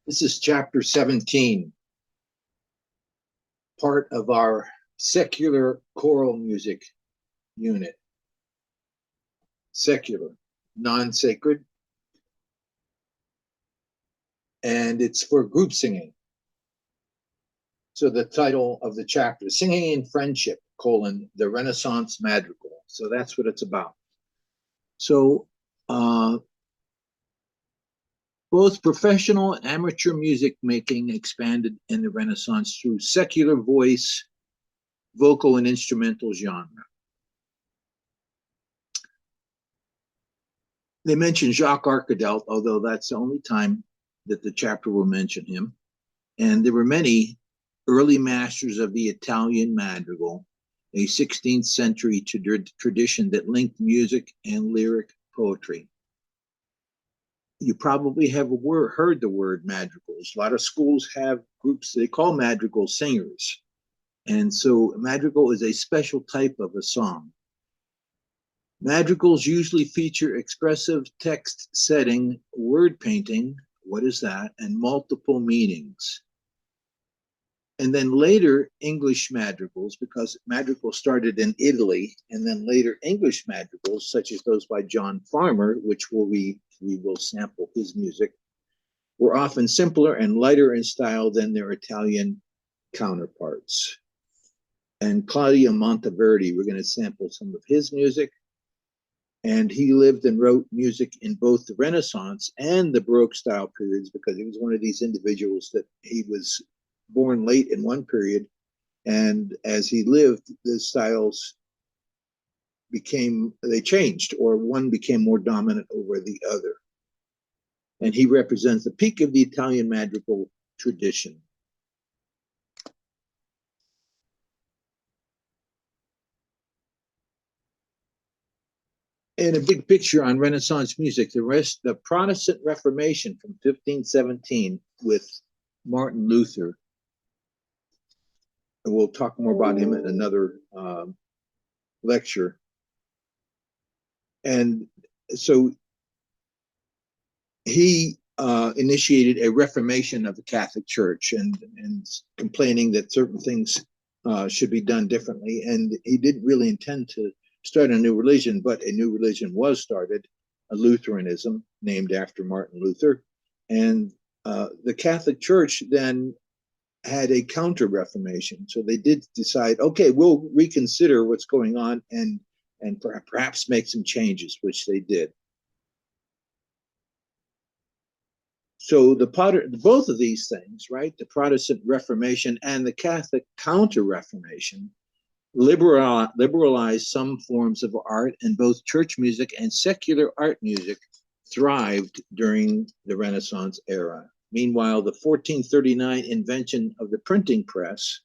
This is chapter 17, part of our secular choral music unit. Secular, non-sacred, and it's for group singing. So the title of the chapter, Singing in Friendship, the Renaissance Madrigal. So that's what it's about. So both professional and amateur music making expanded in the Renaissance through secular voice, vocal, and instrumental genre. They mention Jacques Arcadelt, although that's the only time that the chapter will mention him. And there were many early masters of the Italian madrigal, a 16th century tradition that linked music and lyric poetry. You probably have heard the word madrigals. A lot of schools have groups they call madrigal singers. And so madrigal is a special type of a song. Madrigals usually feature expressive text setting, word painting, what is that, and multiple meanings. And then later English madrigals, because madrigals started in Italy, and then later English madrigals, such as those by John Farmer, which we will sample his music, were often simpler and lighter in style than their Italian counterparts. And Claudio Monteverdi, we're going to sample some of his music. And he lived and wrote music in both the Renaissance and the Baroque style periods, because he was one of these individuals that he was born late in one period, and as he lived, the styles changed, or one became more dominant over the other. And he represents the peak of the Italian madrigal tradition. And a big picture on Renaissance music, the Protestant Reformation from 1517 with Martin Luther. And we'll talk more about him in another lecture. And so he initiated a reformation of the Catholic Church and complaining that certain things should be done differently. And he didn't really intend to start a new religion, but a new religion was started, a Lutheranism, named after Martin Luther. And the Catholic Church then had a counter-reformation. So they did decide, okay, we'll reconsider what's going on and perhaps make some changes, which they did. So both of these things, right, the Protestant Reformation and the Catholic Counter-Reformation, liberalized some forms of art, and both church music and secular art music thrived during the Renaissance era. Meanwhile, the 1439 invention of the printing press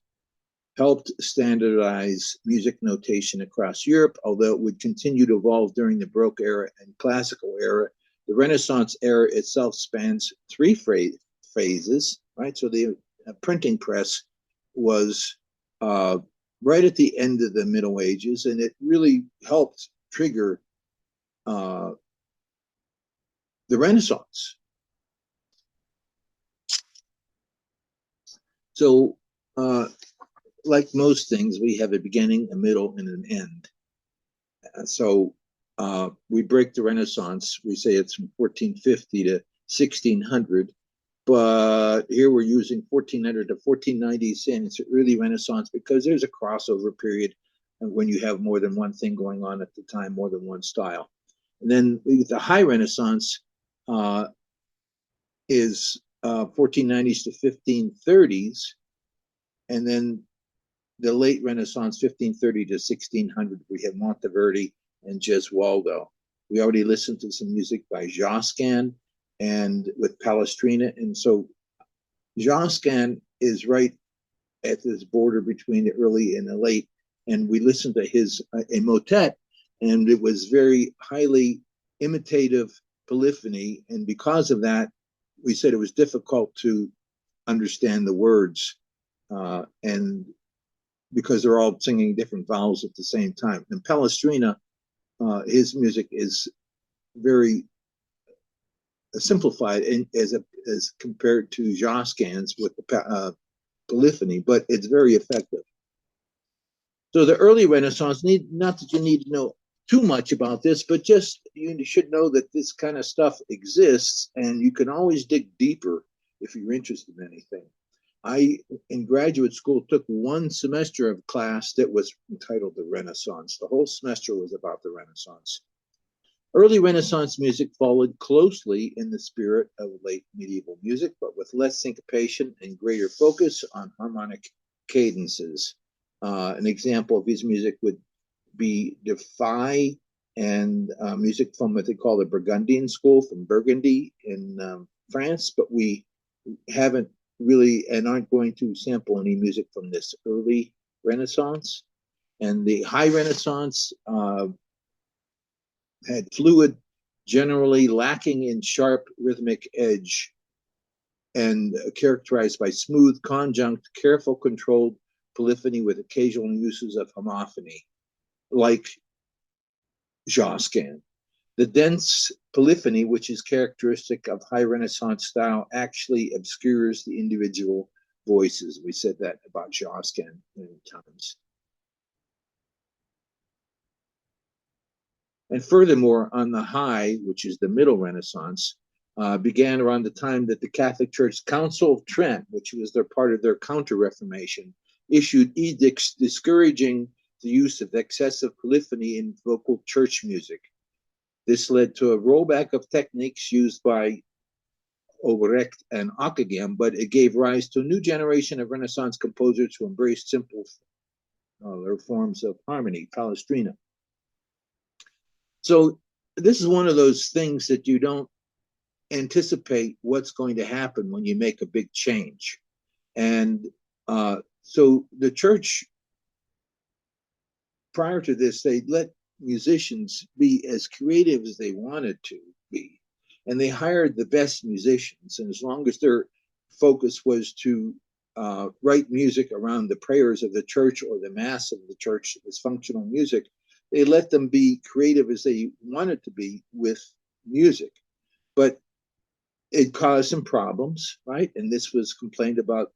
helped standardize music notation across Europe, although it would continue to evolve during the Baroque era and Classical era. The Renaissance era itself spans three phases, right? So the printing press was right at the end of the Middle Ages, and it really helped trigger the Renaissance. So, like most things, we have a beginning, a middle, and an end. So we break the Renaissance. We say it's from 1450 to 1600, but here we're using 1400 to 1490, and it's an early Renaissance because there's a crossover period when you have more than one thing going on at the time, more than one style. And then the High Renaissance is 1490s to 1530s, and then the late Renaissance, 1530 to 1600, we have Monteverdi and Gesualdo. We already listened to some music by Josquin and with Palestrina. And so Josquin is right at this border between the early and the late. And we listened to his a motet, and it was very highly imitative polyphony. And because of that, we said it was difficult to understand the words. And because they're all singing different vowels at the same time. And Palestrina, his music is very simplified as compared to Josquin's with the polyphony, but it's very effective. So the early Renaissance, not that you need to know too much about this, but just you should know that this kind of stuff exists, and you can always dig deeper if you're interested in anything. I, in graduate school, took one semester of class that was entitled The Renaissance. The whole semester was about the Renaissance. Early Renaissance music followed closely in the spirit of late medieval music, but with less syncopation and greater focus on harmonic cadences. An example of his music would be Defy and music from what they call the Burgundian school from Burgundy in France, but we haven't really and aren't going to sample any music from this early Renaissance. And the High Renaissance had fluid, generally lacking in sharp rhythmic edge, and characterized by smooth, conjunct, careful, controlled polyphony with occasional uses of homophony, like Josquin. The dense polyphony, which is characteristic of High Renaissance style, actually obscures the individual voices. We said that about Josquin many times. And furthermore, on the High, which is the Middle Renaissance, began around the time that the Catholic Church Council of Trent, which was their part of their Counter-Reformation, issued edicts discouraging the use of excessive polyphony in vocal church music. This led to a rollback of techniques used by Obrecht and Ockeghem, but it gave rise to a new generation of Renaissance composers who embraced simple forms of harmony, Palestrina. So this is one of those things that you don't anticipate what's going to happen when you make a big change. And so the church, prior to this, they let musicians be as creative as they wanted to be. And they hired the best musicians. And as long as their focus was to write music around the prayers of the church or the mass of the church, this functional music, they let them be creative as they wanted to be with music. But it caused some problems, right? And this was complained about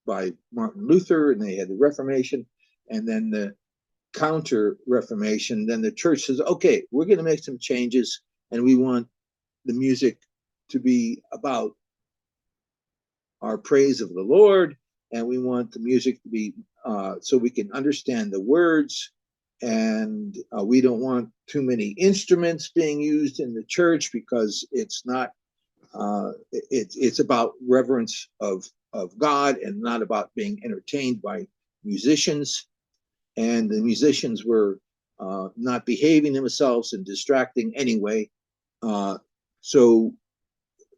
by Martin Luther, and they had the Reformation, and then the Counter-Reformation. Then the church says, okay, we're going to make some changes, and we want the music to be about our praise of the Lord, and we want the music to be so we can understand the words, and we don't want too many instruments being used in the church because it's not it's about reverence of God and not about being entertained by musicians. And the musicians were not behaving themselves and distracting anyway. So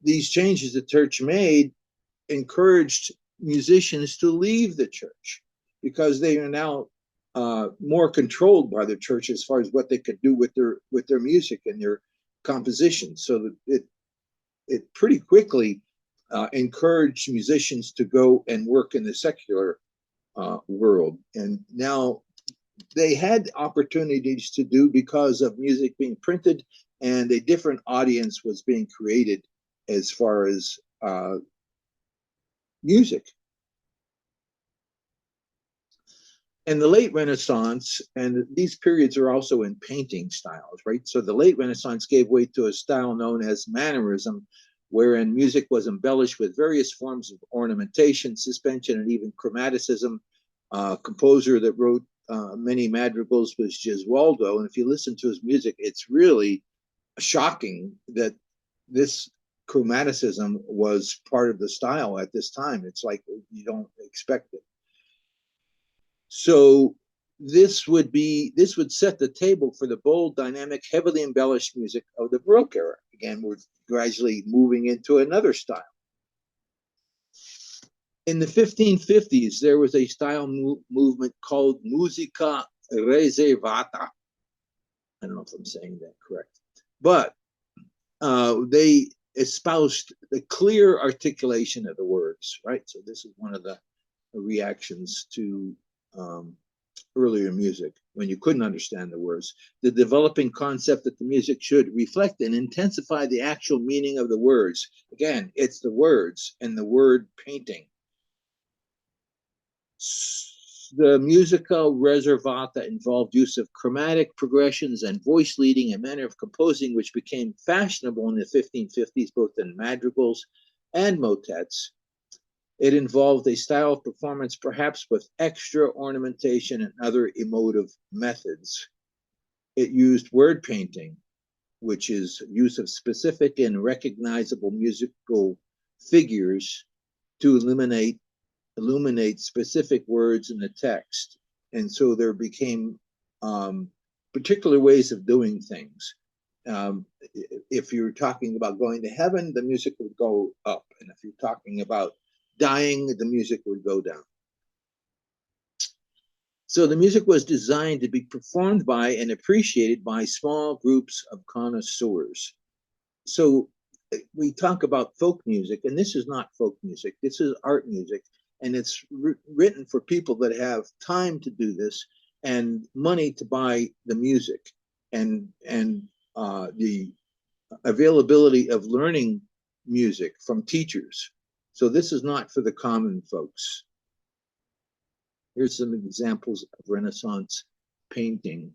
these changes the church made encouraged musicians to leave the church because they are now more controlled by the church as far as what they could do with their music and their compositions. So that it pretty quickly encouraged musicians to go and work in the secular world. And now they had opportunities to do because of music being printed, and a different audience was being created as far as music. And the late Renaissance, and these periods are also in painting styles, right? So the late Renaissance gave way to a style known as mannerism, wherein music was embellished with various forms of ornamentation, suspension, and even chromaticism. Composer that wrote many madrigals was Gesualdo, and if you listen to his music, it's really shocking that this chromaticism was part of the style at this time. It's like you don't expect it. So this would set the table for the bold, dynamic, heavily embellished music of the Baroque era. Again, we're gradually moving into another style. In the 1550s, there was a style movement called musica reservata. I don't know if I'm saying that correct, but they espoused the clear articulation of the words, right? So this is one of the reactions to earlier music. when you couldn't understand the words. The developing concept that the music should reflect and intensify the actual meaning of the words. Again, it's the words and the word painting. The musica reservata involved use of chromatic progressions and voice leading, a manner of composing which became fashionable in the 1550s, both in madrigals and motets. It involved a style of performance, perhaps with extra ornamentation and other emotive methods. It used word painting, which is use of specific and recognizable musical figures to illuminate specific words in the text. And so there became particular ways of doing things. If you're talking about going to heaven, the music would go up. And if you're talking about dying, the music would go down. So the music was designed to be performed by and appreciated by small groups of connoisseurs. So we talk about folk music, and this is not folk music. This is art music, and it's written for people that have time to do this and money to buy the music, and the availability of learning music from teachers. So this is not for the common folks. Here's some examples of Renaissance painting.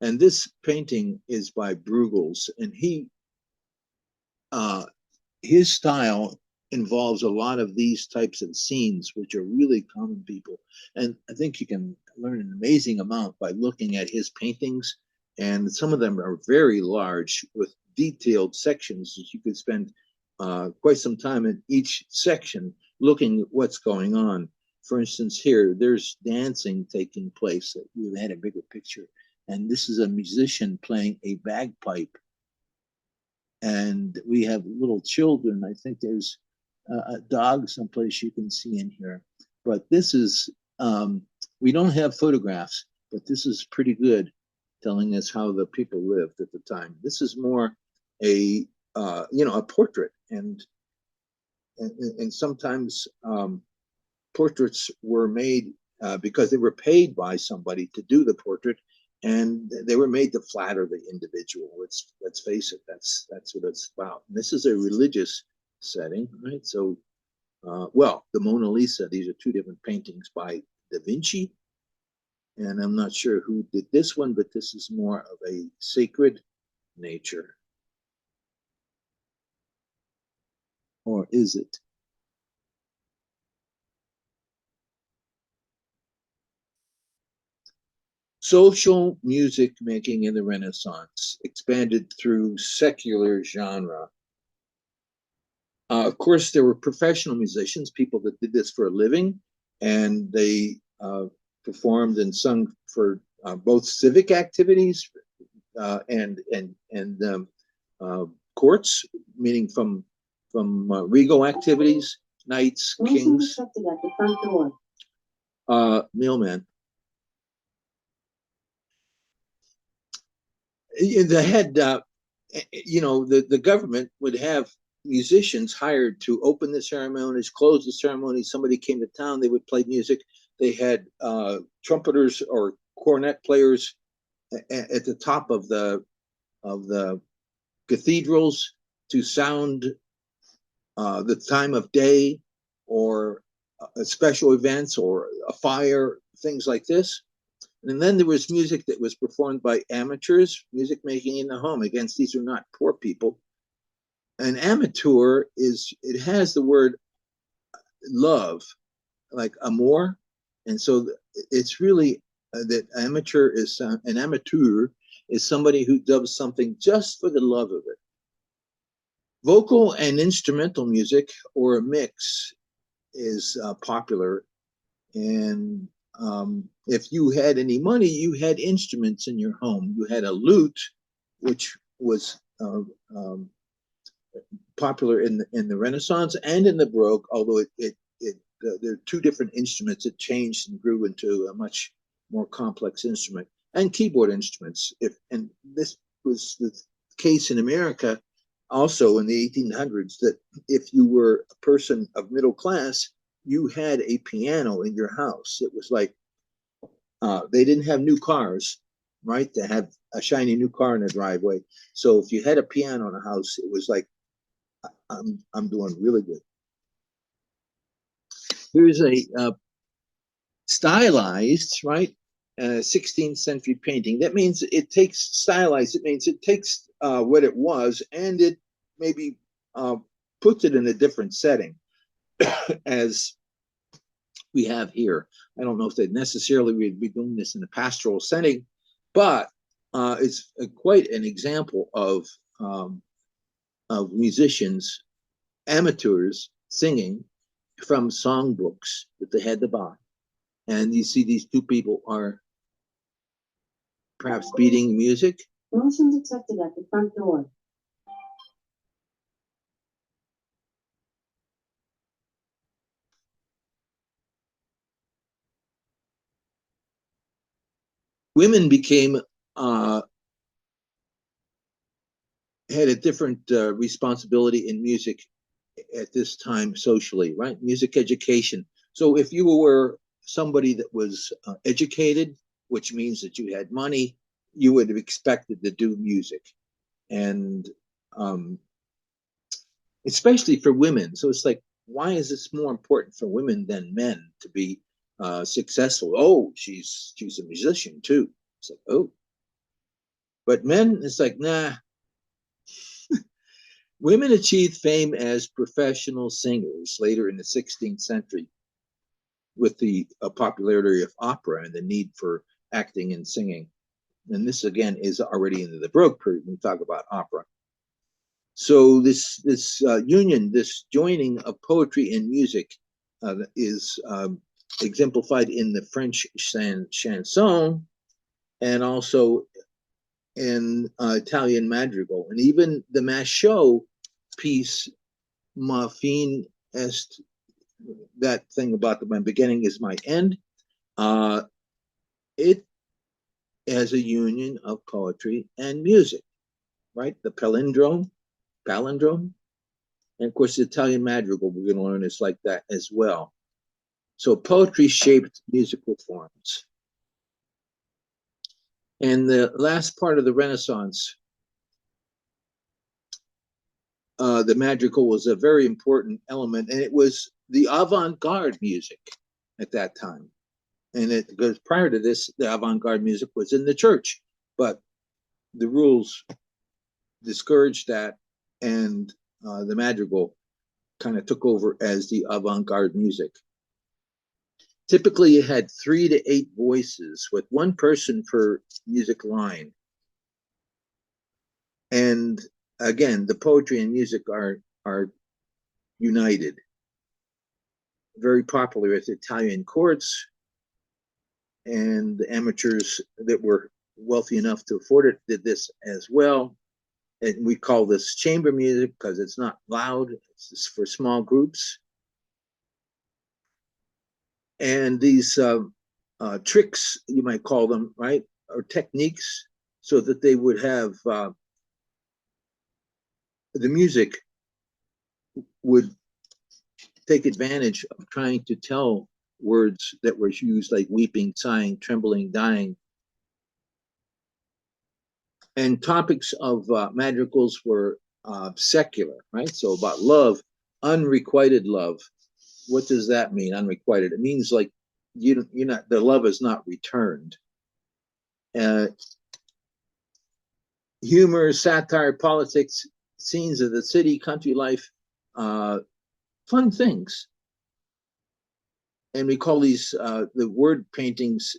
And this painting is by Bruegels, and his style involves a lot of these types of scenes, which are really common people. And I think you can learn an amazing amount by looking at his paintings. And some of them are very large with detailed sections that you could spend quite some time in each section looking at what's going on. For instance, here, there's dancing taking place. We had a bigger picture. And this is a musician playing a bagpipe. And we have little children. I think there's a dog someplace you can see in here. But this is, we don't have photographs, but this is pretty good, telling us how the people lived at the time. This is more a portrait, and sometimes portraits were made because they were paid by somebody to do the portrait, and they were made to flatter the individual. Let's face it, that's what it's about. And this is a religious setting, right? So, well, the Mona Lisa, these are two different paintings by Da Vinci, and I'm not sure who did this one, but this is more of a sacred nature. Or is it? Social music making in the Renaissance expanded through secular genre. Of course, there were professional musicians, people that did this for a living, and they performed and sung for both civic activities and courts, meaning from regal activities, knights, kings. Mailman. They had, the government would have musicians hired to open the ceremonies, close the ceremonies. Somebody came to town, they would play music. They had trumpeters or cornet players at the top of the cathedrals to sound the time of day or special events or a fire, things like this. And then there was music that was performed by amateurs, music making in the home. Again, these are not poor people. An amateur it has the word love, like amour. And so it's really that an amateur is somebody who does something just for the love of it. Vocal and instrumental music, or a mix, is popular. And if you had any money, you had instruments in your home. You had a lute, which was popular in the Renaissance and in the Baroque, although there are two different instruments. It changed and grew into a much more complex instrument. And keyboard instruments. And this was the case in America also in the 1800s, that if you were a person of middle class, you had a piano in your house. It was like they didn't have new cars, right? To have a shiny new car in the driveway. So if you had a piano in the house, it was like I'm doing really good. Here's a stylized, right? 16th century painting. That means it takes stylized. It means it takes what it was and it maybe puts it in a different setting, as we have here. I don't know if they necessarily would be doing this in a pastoral setting, but it's quite an example of musicians, amateurs singing from songbooks that they had to buy. And you see these two people are perhaps beating music. Motion detected at the front door. Women became had a different responsibility in music at this time socially, right? Music education. So if you were somebody that was educated, which means that you had money, you would have expected to do music. And especially for women. So it's like, why is this more important for women than men to be successful? Oh, she's a musician too. It's like, oh, but men, it's like, nah. Women achieved fame as professional singers later in the 16th century with the popularity of opera and the need for acting and singing. And this again is already into the Baroque period when we talk about opera. So this union, this joining of poetry and music is exemplified in the French chanson and also in Italian madrigal, and even the Machaut piece, "Ma fin est," that thing about the my beginning is my end. It has a union of poetry and music, right? The palindrome, and of course the Italian madrigal. We're going to learn is like that as well. So poetry shaped musical forms. And the last part of the Renaissance, the madrigal was a very important element, and it was the avant-garde music at that time. And it because prior to this, the avant-garde music was in the church, but the rules discouraged that, and the madrigal kind of took over as the avant-garde music. Typically, it had 3 to 8 voices with one person per music line. And again, the poetry and music are united. Very popular with Italian courts, and the amateurs that were wealthy enough to afford it did this as well. And we call this chamber music because it's not loud, it's for small groups. And these tricks, you might call them, right, or techniques, so that they would have the music would take advantage of trying to tell words that were used like weeping, sighing, trembling, dying. And topics of madrigals were secular, right? So about love, unrequited love. What does that mean, unrequited? It means like you're not, the love is not returned. Humor, satire, politics, scenes of the city, country life, fun things. And we call these the word paintings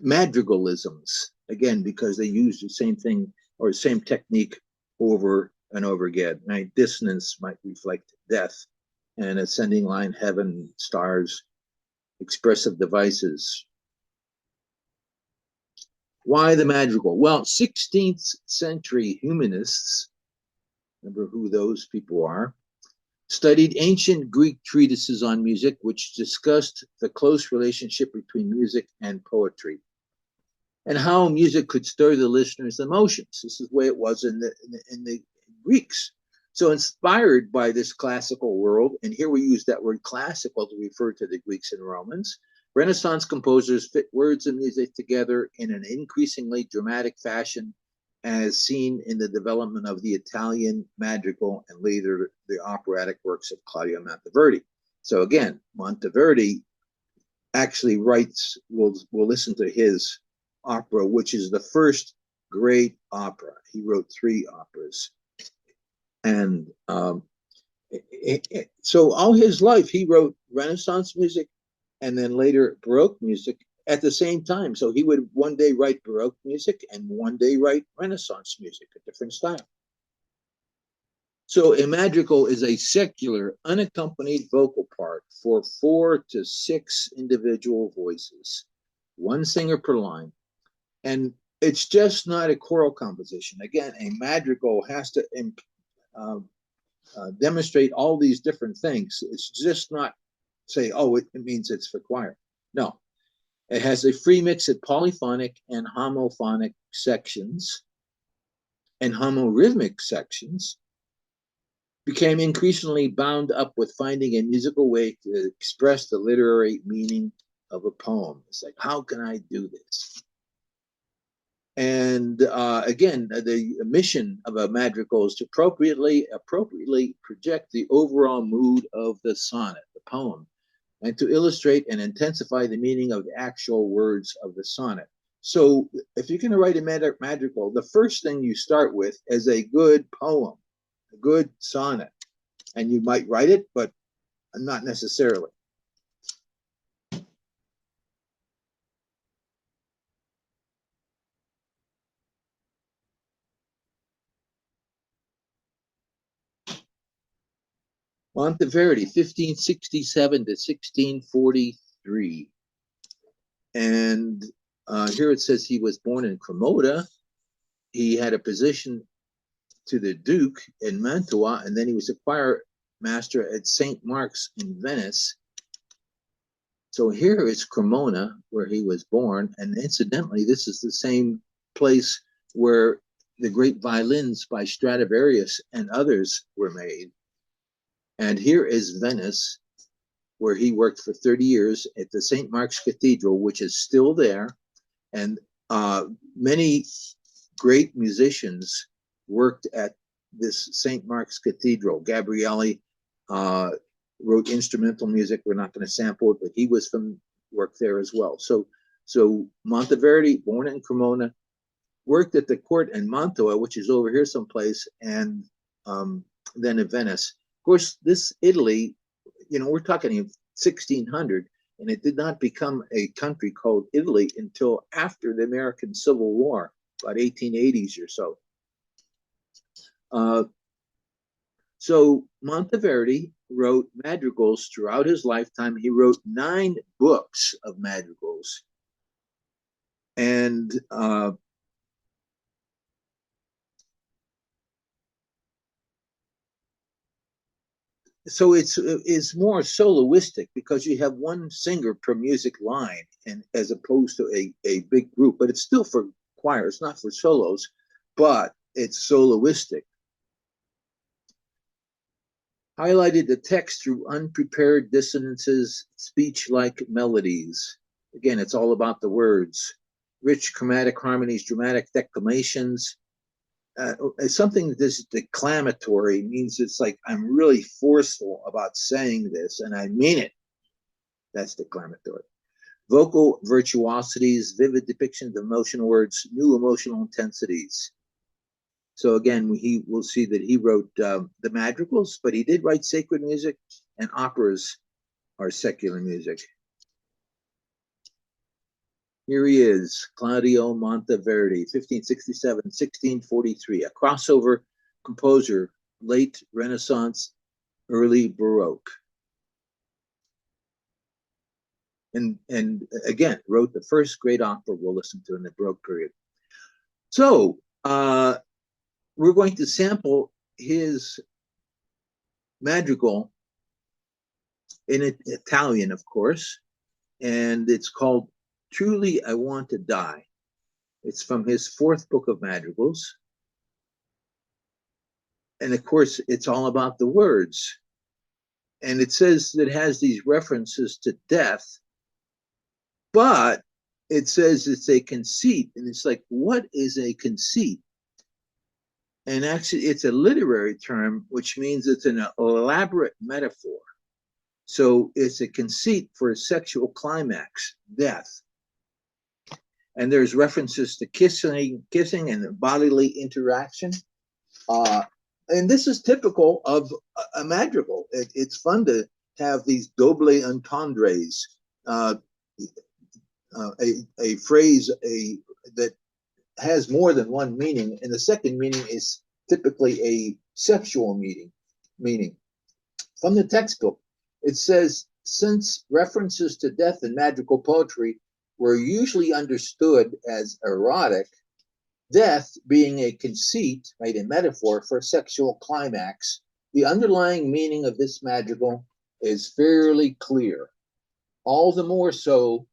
madrigalisms, again, because they use the same thing or the same technique over and over again. Right? Dissonance might reflect death, and ascending line, heaven, stars, expressive devices. Why the madrigal? Well, 16th century humanists, remember who those people are, studied ancient Greek treatises on music, which discussed the close relationship between music and poetry and how music could stir the listener's emotions. This is the way it was in the Greeks. So inspired by this classical world, and here we use that word classical to refer to the Greeks and Romans, Renaissance composers fit words and music together in an increasingly dramatic fashion, as seen in the development of the Italian madrigal and later the operatic works of Claudio Monteverdi. So again, Monteverdi actually writes, we'll listen to his opera, which is the first great opera. He wrote 3 operas. And so all his life, he wrote Renaissance music and then later Baroque music at the same time. So he would one day write Baroque music and one day write Renaissance music, a different style. So a madrigal is a secular, unaccompanied vocal part for 4 to 6 individual voices, 1 singer per line. And it's just not a choral composition. Again, a madrigal has to demonstrate all these different things. It's just not say, oh, it means it's for choir. No, it has a free mix of polyphonic and homophonic sections, and homorhythmic sections became increasingly bound up with finding a musical way to express the literary meaning of a poem. It's like, how can I do this? And again, the mission of a madrigal is to appropriately project the overall mood of the sonnet, the poem, and to illustrate and intensify the meaning of the actual words of the sonnet. So if you're going to write a madrigal, the first thing you start with is a good poem, a good sonnet. And you might write it, but not necessarily. Monteverdi, 1567 to 1643. And here it says he was born in Cremona. He had a position to the Duke in Mantua, and then he was a choir master at St. Mark's in Venice. So here is Cremona, where he was born. And incidentally, this is the same place where the great violins by Stradivarius and others were made. And here is Venice, where he worked for 30 years at the St. Mark's Cathedral, which is still there. And many great musicians worked at this St. Mark's Cathedral. Gabrielli wrote instrumental music. We're not going to sample it, but he was from work there as well. So Monteverdi, born in Cremona, worked at the court in Mantua, which is over here someplace, and then in Venice. Of course, this Italy, we're talking 1600, and it did not become a country called Italy until after the American Civil War, about 1880s or so. So Monteverdi wrote madrigals throughout his lifetime. He wrote 9 books of madrigals. And so it's more soloistic because you have 1 singer per music line, and as opposed to a big group, but it's still for choir. It's not for solos, but it's soloistic. Highlighted the text through unprepared dissonances, speech-like melodies. Again, it's all about the words. Rich chromatic harmonies, dramatic declamations. Something that's declamatory means it's like I'm really forceful about saying this and I mean it. That's declamatory. Vocal virtuosities, vivid depictions of emotional words, new emotional intensities. So again, we'll see that he wrote the madrigals, but he did write sacred music, and operas are secular music. Here he is, Claudio Monteverdi, 1567-1643, a crossover composer, late Renaissance, early Baroque. And again, wrote the first great opera we'll listen to in the Baroque period. So we're going to sample his madrigal in Italian, of course, and it's called Truly I Want to Die. It's from his 4th book of madrigals. And of course, it's all about the words. And it says that it has these references to death, but it says it's a conceit. And it's like, what is a conceit? And actually, it's a literary term, which means it's an elaborate metaphor. So it's a conceit for a sexual climax, death. And there's references to kissing and bodily interaction. And this is typical of a madrigal. It's fun to have these double entendres, a phrase that has more than one meaning, and the second meaning is typically a sexual meaning. From the textbook, it says, since references to death in madrigal poetry were usually understood as erotic, death being a conceit, right, a metaphor for sexual climax, the underlying meaning of this madrigal is fairly clear. All the more so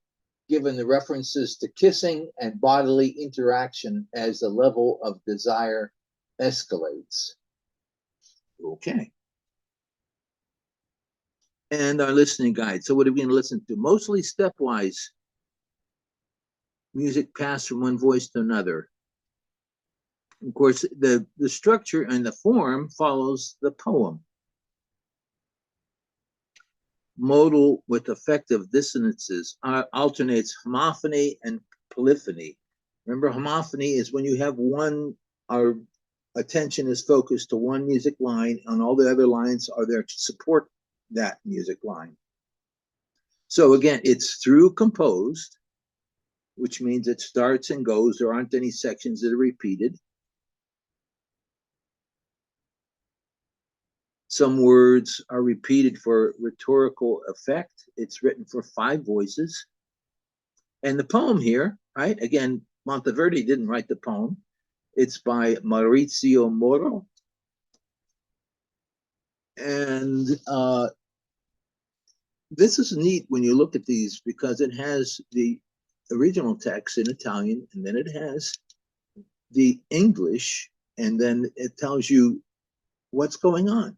given the references to kissing and bodily interaction as the level of desire escalates. Okay. And our listening guide. So what are we going to listen to? Mostly stepwise music passed from one voice to another. Of course, the structure and the form follows the poem. Modal with effective dissonances alternates homophony and polyphony. Remember, homophony is when you have our attention is focused to one music line, and all the other lines are there to support that music line. So again, it's through composed, which means it starts and goes. There aren't any sections that are repeated. Some words are repeated for rhetorical effect. It's written for 5 voices. And the poem here, right? Again, Monteverdi didn't write the poem. It's by Maurizio Moro. And this is neat when you look at these because it has the original text in Italian, and then it has the English, and then it tells you what's going on.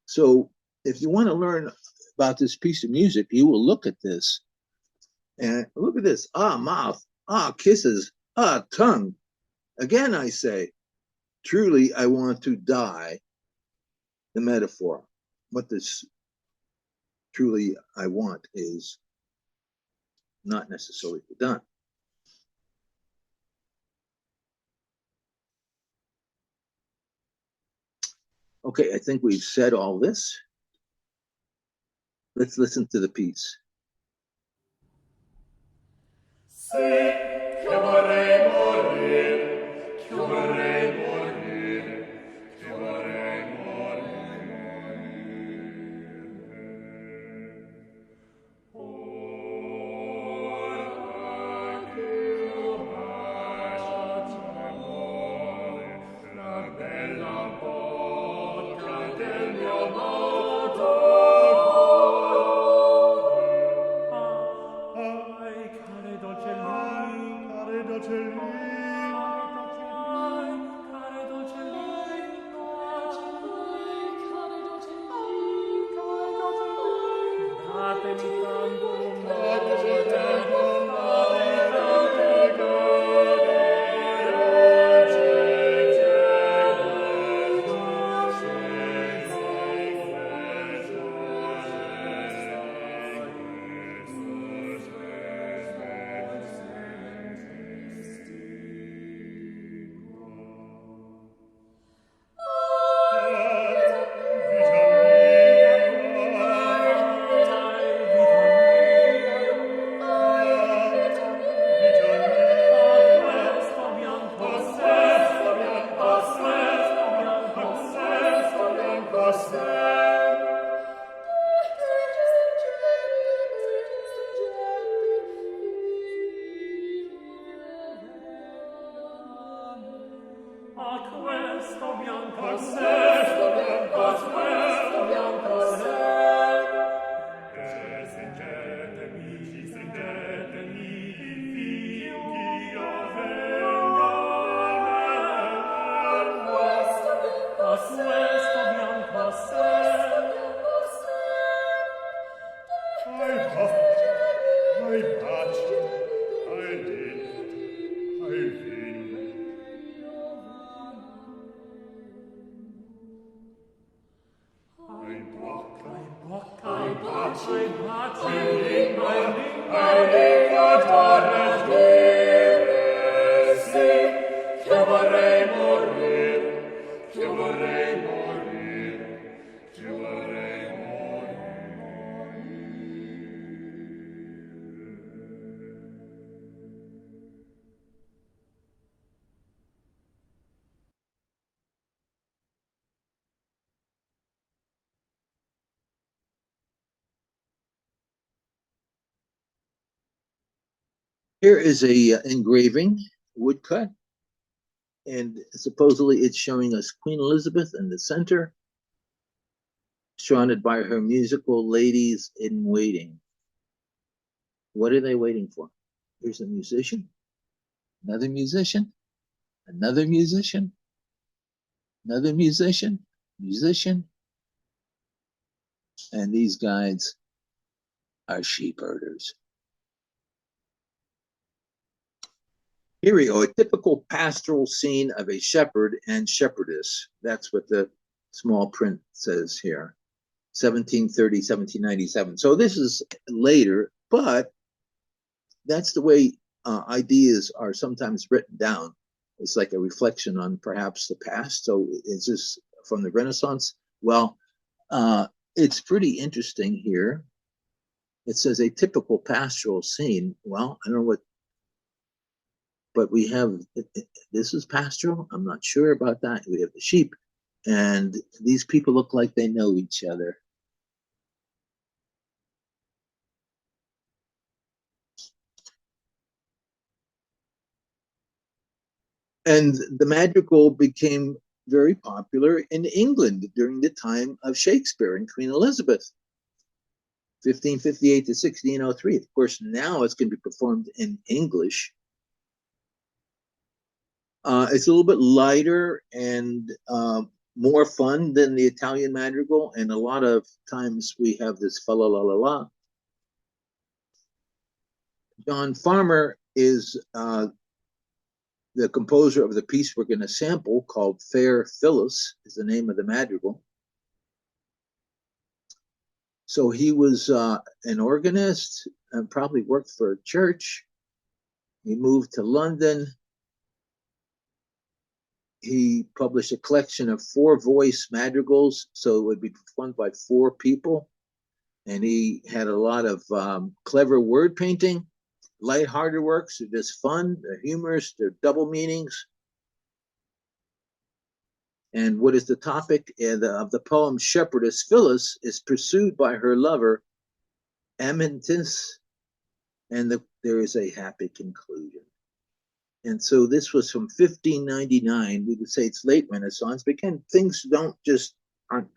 So if you want to learn about this piece of music, you will look at this. And look at this. Mouth. Kisses. Tongue. Again, I say, truly, I want to die. The metaphor. What this truly I want is not necessarily done. Okay, I think we've said all this. Let's listen to the piece. Questo Here is a engraving, woodcut, and supposedly it's showing us Queen Elizabeth in the center, surrounded by her musical ladies in waiting. What are they waiting for? Here's a musician, another musician, another musician, another musician, musician, and these guys are sheep herders. Here we go, a typical pastoral scene of a shepherd and shepherdess. That's what the small print says here, 1730, 1797. So this is later, but that's the way ideas are sometimes written down. It's like a reflection on perhaps the past. So is this from the Renaissance? Well, it's pretty interesting here. It says a typical pastoral scene. Well, I don't know what, but we have, this is pastoral. I'm not sure about that. We have the sheep, and these people look like they know each other. And the madrigal became very popular in England during the time of Shakespeare and Queen Elizabeth, 1558 to 1603. Of course, now it's going to be performed in English. It's a little bit lighter and more fun than the Italian madrigal, and a lot of times we have this fa la la la la. John Farmer is the composer of the piece we're going to sample, called Fair Phyllis, is the name of the madrigal. So he was an organist and probably worked for a church. He moved to London. He published a collection of 4-voice madrigals, so it would be performed by 4 people. And he had a lot of clever word painting, lighthearted works. They're just fun, they're humorous, they're double meanings. And what is the topic of the poem? Shepherdess Phyllis is pursued by her lover, Amyntas, and there is a happy conclusion. And so this was from 1599. We would say it's late Renaissance, but again, things aren't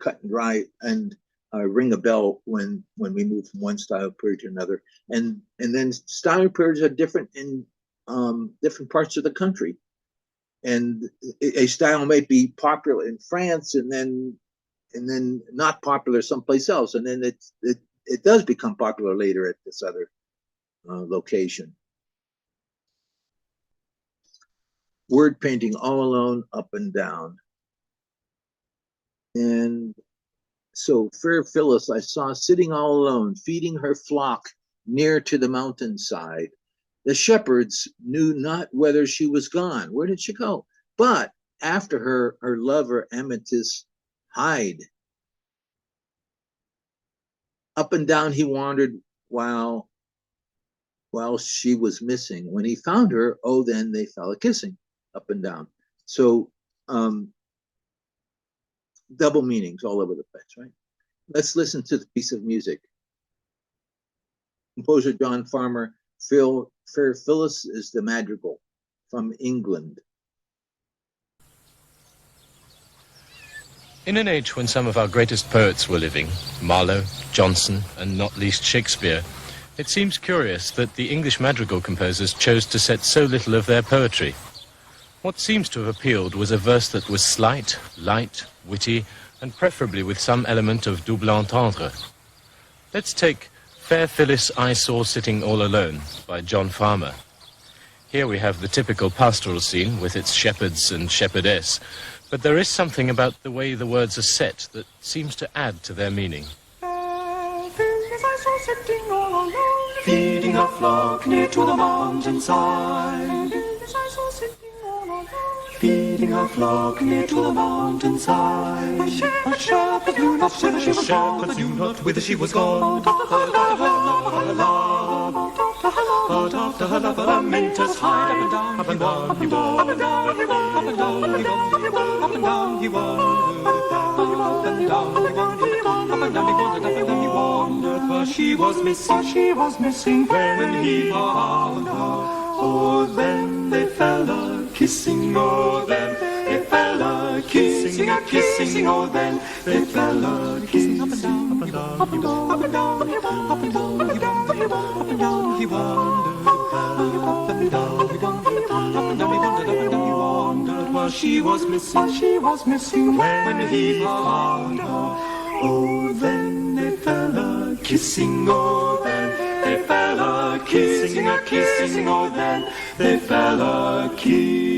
cut and dry and ring a bell when we move from one style period to another. And then style periods are different in different parts of the country. And a style may be popular in France and then not popular someplace else. And then it does become popular later at this other location. Word painting all alone, up and down. And so fair Phyllis I saw sitting all alone, feeding her flock near to the mountainside. The shepherds knew not whether she was gone. Where did she go? But after her lover Amyntas hied. Up and down he wandered while she was missing. When he found her, oh, then they fell a-kissing. Up and down. So double meanings all over the place, right? Let's listen to the piece of music. Composer John Farmer, Fair Phyllis is the madrigal from England. In an age when some of our greatest poets were living, Marlowe, Johnson, and not least Shakespeare, it seems curious that the English madrigal composers chose to set so little of their poetry. What seems to have appealed was a verse that was slight, light, witty, and preferably with some element of double entendre. Let's take Fair Phyllis I Saw Sitting All Alone by John Farmer. Here we have the typical pastoral scene with its shepherds and shepherdess, but there is something about the way the words are set that seems to add to their meaning. Fair Phyllis I sitting all alone, feeding a flock near to the mountainside. Feeding a flock near to the mountainside. A shepherd knew not whither she was gone, but knew not whither she was gone. But after her lover, lamenters hide. Up and down he walked, up and down he walked, up and down he walked, up and down he wandered, up and down he wandered, up and down he wandered, up and down he wandered. For she was missing when he found her. Oh, then they fell a-kissing, oh, then they fell a-kissing, a-kissing, oh, then they fell a-kissing. Up and down, up and down, up and down, up and down, up and down, up and down, up and down he wandered, up and down he wandered, up and down he wandered, up and down he wandered. While she was missing when he found her. Oh, then they fell a-kissing, oh, then they fell a-kissing, a-kissing, oh, then they fell a-kissing.